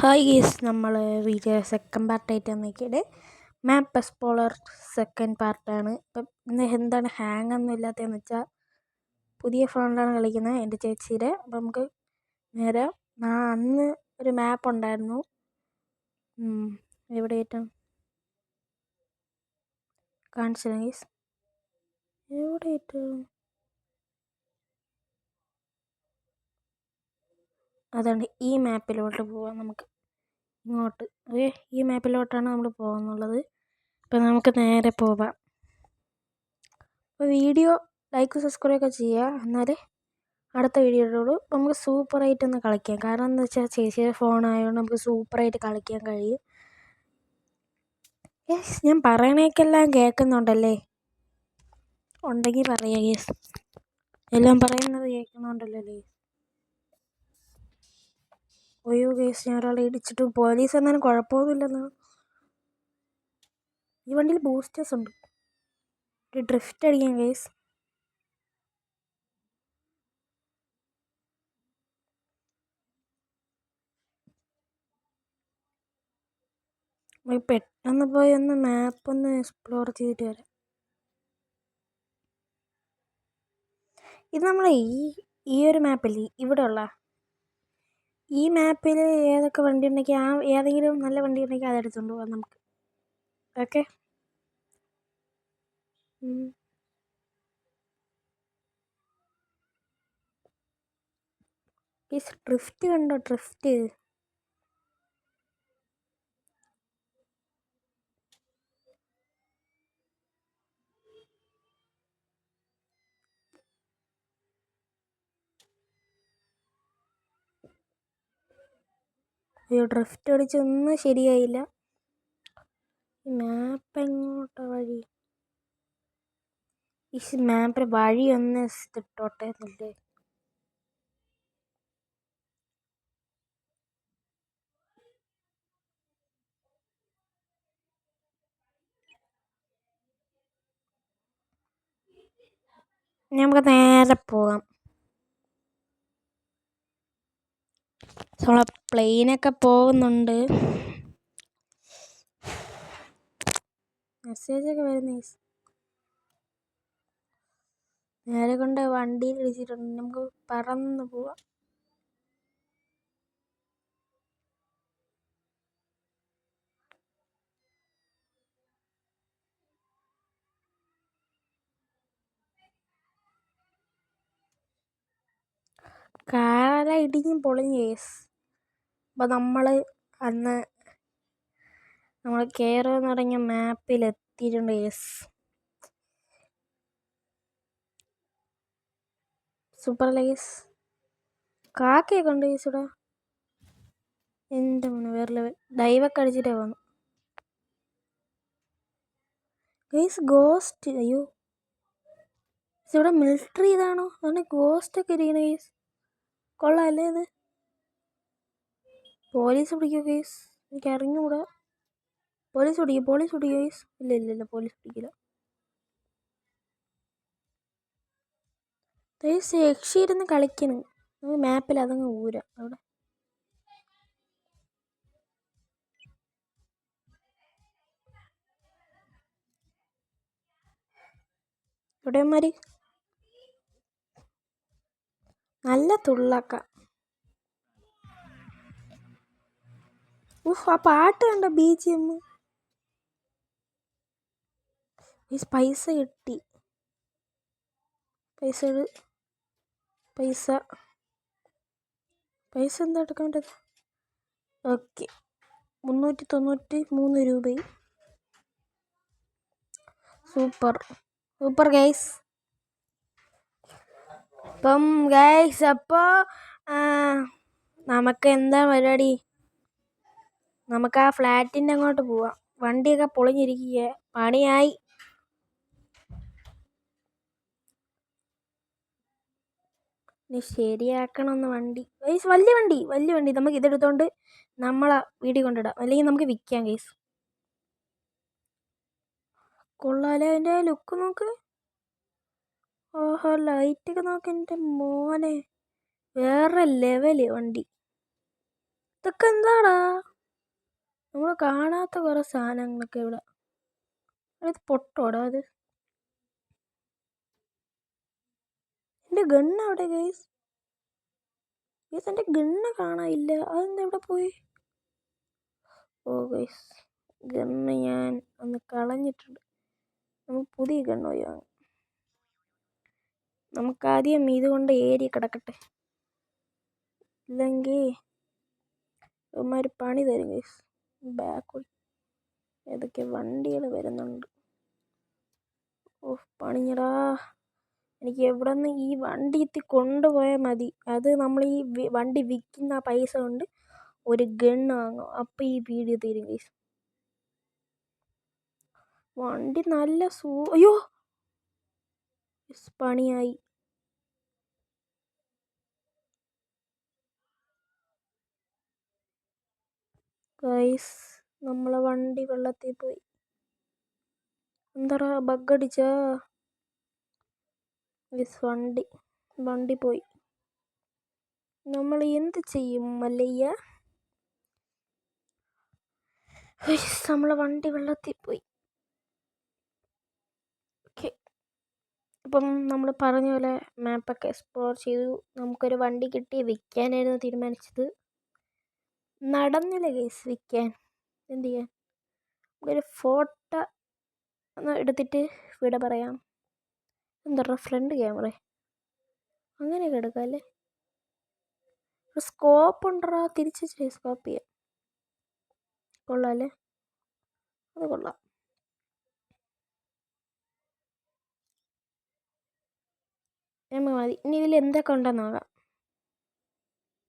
Hi ഗീസ്, നമ്മൾ video second പാർട്ടായിട്ട് നോക്കിയത് മാപ്പ് എക്സ്പ്ലോറർ സെക്കൻഡ് പാർട്ടാണ്. ഇപ്പം ഇന്ന് എന്താണ് ഹാങ് ഒന്നും ഇല്ലാത്തതെന്ന് വെച്ചാൽ പുതിയ ഫോണിലാണ് കളിക്കുന്നത്, എൻ്റെ ചേച്ചിയുടെ. അപ്പം നമുക്ക് നേരെ അന്ന് ഒരു മാപ്പ് ഉണ്ടായിരുന്നു. എവിടെയായിട്ടാണ് കാണിച്ചത് ഗീസ്? എവിടെയായിട്ട്? അതുകൊണ്ട് ഈ മാപ്പിലോട്ട് പോവാം. നമുക്ക് ഇങ്ങോട്ട് ഈ മാപ്പിലോട്ടാണ് നമ്മൾ പോകുന്നുള്ളത്. അപ്പം നമുക്ക് നേരെ പോവാം. അപ്പോൾ വീഡിയോ ലൈക്ക് സബ്സ്ക്രൈബ് ഒക്കെ ചെയ്യുക, എന്നാലേ അടുത്ത വീഡിയോ ഇടുള്ളൂ. നമുക്ക് സൂപ്പറായിട്ടൊന്ന് കളിക്കാം. കാരണം എന്താ വെച്ചാൽ ചേച്ചിയുടെ ഫോണായതുകൊണ്ട് നമുക്ക് സൂപ്പറായിട്ട് കളിക്കാൻ കഴിയും. യെസ്, ഞാൻ പറയണേക്കെല്ലാം കേൾക്കുന്നുണ്ടല്ലേ? ഉണ്ടെങ്കിൽ പറയാം യെസ്, എല്ലാം പറയുന്നത് കേൾക്കുന്നുണ്ടല്ലോ അല്ലേ? അയ്യോ കേസ്, ഞാൻ ഒരാളെ ഇടിച്ചിട്ട് പോലീസ് എന്നാലും കുഴപ്പമൊന്നുമില്ലെന്നാണ്. ഈ വണ്ടിയിൽ ബൂസ്റ്റേഴ്സ് ഉണ്ട്. ഒരു ഡ്രിഫ്റ്റ് അടിക്കാം കേസ്. പെട്ടെന്ന് പോയി ഒന്ന് മാപ്പ് ഒന്ന് എക്സ്പ്ലോർ ചെയ്തിട്ട് വരാം. ഇത് നമ്മളെ ഈ ഒരു മാപ്പില്ലേ, ഇവിടെ ഉള്ള ഈ മാപ്പിൽ ഏതൊക്കെ വണ്ടി ഉണ്ടെങ്കിൽ ഏതെങ്കിലും നല്ല വണ്ടി ഉണ്ടെങ്കിൽ അതെടുത്തുകൊണ്ട് പോകാം നമുക്ക്. ഓക്കെ, ഈ ഡ്രിഫ്റ്റ് കണ്ടോ? ഡ്രിഫ്റ്റ് അയ്യോ, ഡ്രിഫ്റ്റ് അടിച്ചൊന്നും ശരിയായില്ല. മാപ്പ് എങ്ങോട്ടാ വഴി? ഈ മാപ്പിന് വഴി ഒന്ന് ഇട്ടോട്ടെ എന്നല്ലേ? നമുക്ക് നേരെ പോവാം. നമ്മളെ പ്ലെയിനൊക്കെ പോകുന്നുണ്ട്. മെസ്സേജൊക്കെ വരുന്ന നേരെ കൊണ്ട് വണ്ടിയിൽ ഇടിച്ചിട്ടുണ്ട്. നമുക്ക് പറന്ന് പോവാം. കാറെല്ലാം ഇടിഞ്ഞും പൊളിഞ്ഞ് കേസ്. അപ്പം നമ്മൾ കയറുമെന്ന് പറഞ്ഞ മാപ്പിൽ എത്തിയിട്ടുണ്ട് കേസ്. Super case. കാക്കയൊക്കെ ഉണ്ട് കേസ് ഇവിടെ. എൻ്റെ മോനെ, വേറെ ലെവൽ. ഡൈവൊക്കെ അടിച്ചിട്ടേ വന്നു കേസ്. ഗോസ്റ്റ്. അയ്യോ, ഇവിടെ മിലിറ്ററി ഇതാണോ? അതാണ് ഗോസ്റ്റൊക്കെ ഇരിക്കണ കേസ്. കൊള്ളാമല്ലേ ഇത്? പോലീസ് പിടിക്കുക കേസ്? എനിക്ക് അറിഞ്ഞുകൂടാ. പോലീസ് പിടിക്കുക കേസ്? ഇല്ല, പോലീസ് പിടിക്കില്ല കേസ്. യക്ഷിയിരുന്ന് കളിക്കണം മാപ്പിൽ, അതങ്ങ് ഊരാ. അവിടെ ഇവിടെമാര് നല്ല തുള്ളക്ക. ആ പാട്ട് കണ്ട BGM. പൈസ കിട്ടി. പൈസ എന്താ എടുക്കാൻ പറ്റത്? ഓക്കെ, 393 രൂപയും. Super guys. അപ്പം ഗൈസ്, അപ്പോൾ നമുക്ക് എന്താ പരിപാടി? നമുക്ക് ആ ഫ്ലാറ്റിൻ്റെ അങ്ങോട്ട് പോവാം. വണ്ടിയൊക്കെ പൊളിഞ്ഞിരിക്കുക, പണിയായി. ശരിയാക്കണമെന്ന് വണ്ടി ഗൈസ്. വലിയ വണ്ടി നമുക്ക് ഇതെടുത്തോണ്ട് നമ്മളെ വീട്ടിൽ കൊണ്ടിടാം, അല്ലെങ്കിൽ നമുക്ക് വിൽക്കാം ഗൈസ്. കൊള്ളാലോ, അതിൻ്റെ ലുക്ക് നോക്ക്. ഓഹോ, ലൈറ്റൊക്കെ നോക്ക്. എൻ്റെ മോനെ, വേറെ ലെവല് വണ്ടി. ഇതൊക്കെ എന്താടാ? നമ്മൾ കാണാത്ത കുറേ സാധനങ്ങളൊക്കെ ഇവിടെ. ഇത് പൊട്ടോടാ അത്? എൻ്റെ ഗണ്ണ് അവിടെ ഗൈസ്? ഗൈസ് എൻ്റെ ഗണ്ണ് കാണാനില്ല. അതെന്താ ഇവിടെ പോയി? ഓ ഗൈസ്, ഗണ്ണ് ഞാൻ ഒന്ന് കളഞ്ഞിട്ടുണ്ട്. നമുക്ക് പുതിയ ഗണ്ണ് പോയി വാങ്ങാം. നമുക്കാദ്യം ഇതുകൊണ്ട് ഏരിയ കിടക്കട്ടെ, ഇല്ലെങ്കിൽ ഇവന്മാർ പണി തരും ഗൈസ്. ബാക്ക് ഏതൊക്കെ വണ്ടികൾ വരുന്നുണ്ട്. ഓ പണിഞ്ഞടാ. എനിക്ക് എവിടെ നിന്ന് ഈ വണ്ടി എത്തി കൊണ്ടുപോയാൽ മതി. അത് നമ്മൾ ഈ വണ്ടി വിൽക്കുന്ന പൈസ കൊണ്ട് ഒരു ഗണ്ണ് വാങ്ങും. അപ്പം ഈ വീഡിയോ തീരും ഗൈസ്. വണ്ടി നല്ല അയ്യോ പണിയായി ഗൈസ്. നമ്മളെ വണ്ടി വെള്ളത്തിൽ പോയി. എന്താടാ ബഗ്ഗടിച്ചാ? വണ്ടി പോയി. നമ്മൾ എന്ത് ചെയ്യും മല്ലയ്യ? നമ്മളെ വണ്ടി വെള്ളത്തിൽ പോയി. ഓക്കെ, അപ്പം നമ്മൾ പറഞ്ഞ പോലെ മാപ്പൊക്കെ എക്സ്പ്ലോർ ചെയ്തു. നമുക്കൊരു വണ്ടി കിട്ടി. വിൽക്കാനായിരുന്നു തീരുമാനിച്ചത്. നടന്നില്ല കേസ് വിൽക്കാൻ. എന്ത് ചെയ്യാൻ? നമുക്കൊരു ഫോട്ടോ ഒന്ന് എടുത്തിട്ട് ഇവിടെ പറയാം. എന്താ ഫ്രണ്ട് ക്യാമറ അങ്ങനെയൊക്കെ എടുക്കാം അല്ലേ? സ്കോപ്പ് ഉണ്ടോ? തിരിച്ച് സ്കോപ്പ് ചെയ്യാം. കൊള്ളാം അല്ലേ? അത് കൊള്ളാം. നമുക്ക് മതി. ഇനി ഇതിൽ എന്തൊക്കെ ഉണ്ടെന്ന് നോക്കാം.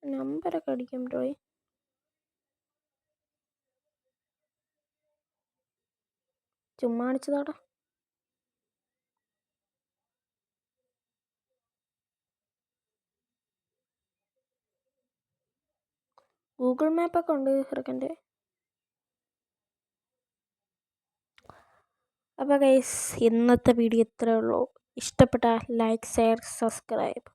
നമ്പരൊക്കെ അടിക്കാം ഡ്രോയി. ചുമ്മാ അടിച്ചതാടാ. ഗൂഗിൾ മാപ്പൊക്കെ ഉണ്ട് ചെറുക്കൻ്റെ. അപ്പോൾ ഗൈസ്, ഇന്നത്തെ വീഡിയോ ഇത്രയേ ഉള്ളൂ. ഇഷ്ടപ്പെട്ട ലൈക്ക്, ഷെയർ, സബ്സ്ക്രൈബ്.